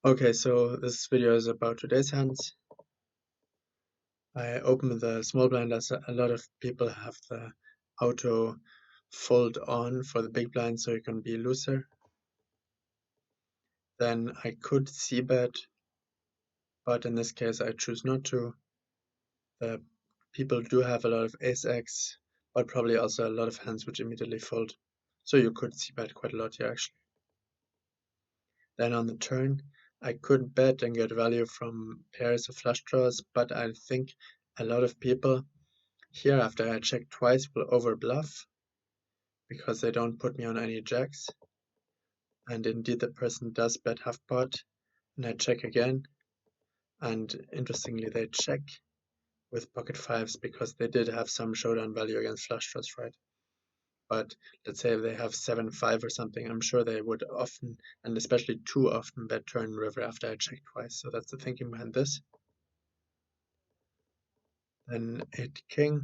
Okay, so this video is about today's hands. I open the small blind as a lot of people have the auto fold on for the big blind so you can be looser. Then I could c-bet, but in this case I choose not to. The people do have a lot of ace-x, but probably also a lot of hands which immediately fold. So you could c-bet quite a lot here actually. Then on the turn, I could bet and get value from pairs of flush draws, but I think a lot of people here, after I check twice, will overbluff because they don't put me on any jacks. And indeed, the person does bet half pot, and I check again. And interestingly, they check with pocket fives because they did have some showdown value against flush draws, right? But let's say if they have 7-5 or something, I'm sure they would often, and especially too often, bet turn river after I check twice. So that's the thinking behind this. Then 8 king.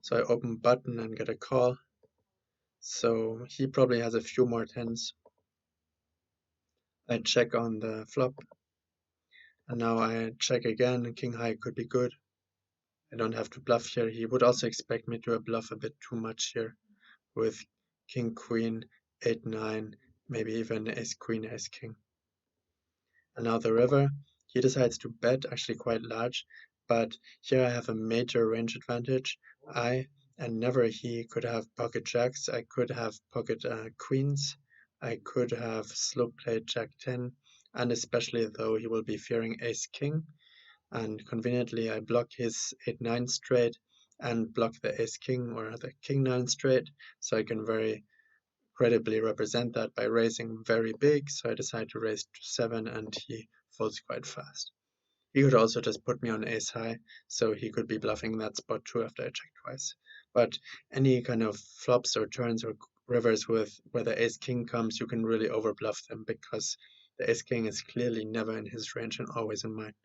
So I open button and get a call. So he probably has a few more tens. I check on the flop, and now I check again. King high could be good. I don't have to bluff here. He would also expect me to bluff a bit too much here with king queen, 8-9, maybe even ace queen, ace king. And now the river, he decides to bet actually quite large, but here I have a major range advantage. I and never he could have pocket jacks. I could have pocket queens. I could have slow played jack 10, and especially though he will be fearing ace king. And conveniently I block his 8-9 straight and block the ace king or the king 9 straight, so I can very credibly represent that by raising very big. So I decide to raise to 7 and he folds quite fast. He could also just put me on ace high, so he could be bluffing that spot too after I check twice. But any kind of flops or turns or rivers with where the ace king comes, you can really overbluff them because the ace king is clearly never in his range and always in mine.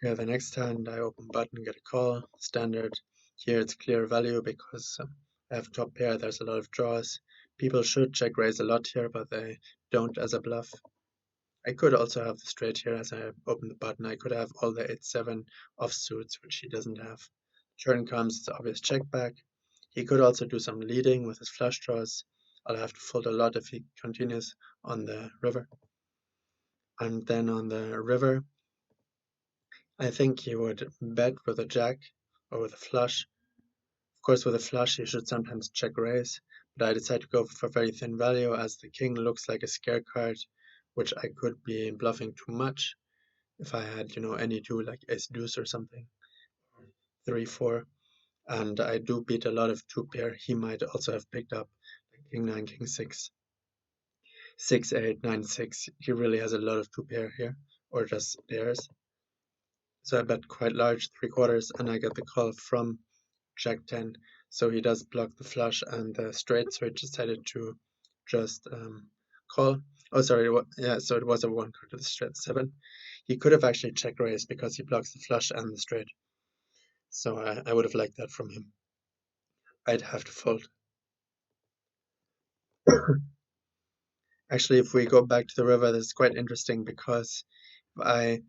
Okay, the next hand I open button, get a call, standard. Here it's clear value because I have top pair, there's a lot of draws. People should check raise a lot here, but they don't as a bluff. I could also have the straight here as I open the button. I could have all the 8-7 offsuits, which he doesn't have. Turn comes, it's obvious check back. He could also do some leading with his flush draws. I'll have to fold a lot if he continues on the river. And then on the river, I think he would bet with a jack or with a flush. Of course, with a flush, you should sometimes check raise, but I decided to go for very thin value as the king looks like a scare card, which I could be bluffing too much if I had, any two like ace deuce or something, 3-4, and I do beat a lot of two pair. He might also have picked up like king 9, king 6, 6-8, 9-6. He really has a lot of two pair here, or just pairs. So I bet quite large, 3/4, and I get the call from jack 10. So he does block the flush and the straight, so I decided to just call. Oh, sorry, yeah, so it was a 1 card to the straight 7. He could have actually check raised because he blocks the flush and the straight. So I would have liked that from him. I'd have to fold. Actually, if we go back to the river, this is quite interesting because if I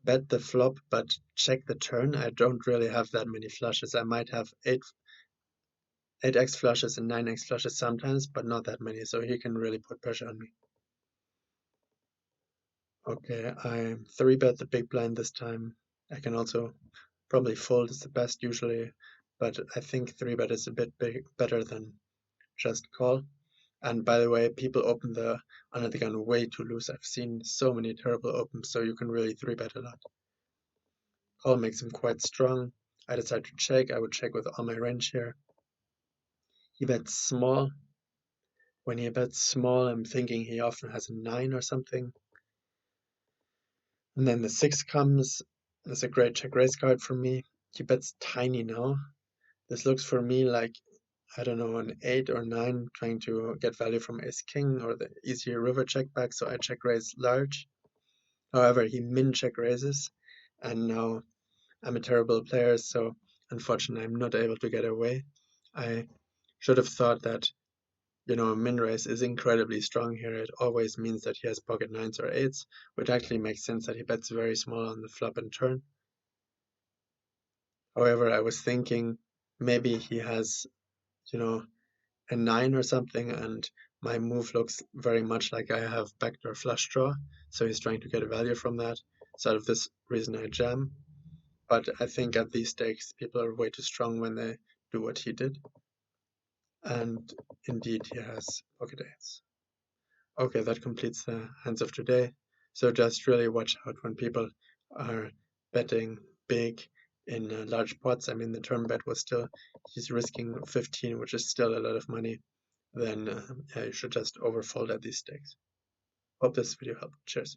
bet the flop but check the turn, I don't really have that many flushes. I might have 8x flushes and 9x flushes sometimes, but not that many, so he can really put pressure on me. Okay, I 3-bet the big blind this time. I can also probably fold is the best usually, but I think 3-bet is a bit better than just call. And by the way, people open the under the gun way too loose. I've seen so many terrible opens, so you can really 3-bet a lot. Call makes him quite strong. I decide to check. I would check with all my range here. He bets small. When he bets small, I'm thinking he often has a 9 or something. And then the 6 comes. That's a great check raise card for me. He bets tiny now. This looks for me like, I don't know, an 8 or 9 trying to get value from ace king or the easier river check back, so I check raise large. However, he min check raises, and now I'm a terrible player, so unfortunately I'm not able to get away. I should have thought that min raise is incredibly strong here. It always means that he has pocket nines or eights, which actually makes sense that he bets very small on the flop and turn. However, I was thinking maybe he has, you know, a 9 or something, and my move looks very much like I have backdoor flush draw, so he's trying to get a value from that. So out of this reason I jam. But I think at these stakes, people are way too strong when they do what he did. And indeed, he has pocket eights. Okay, that completes the hands of today. So just really watch out when people are betting big in large pots. I mean, the turn bet was still, he's risking 15, which is still a lot of money. Then yeah, you should just overfold at these stakes. Hope this video helped. Cheers.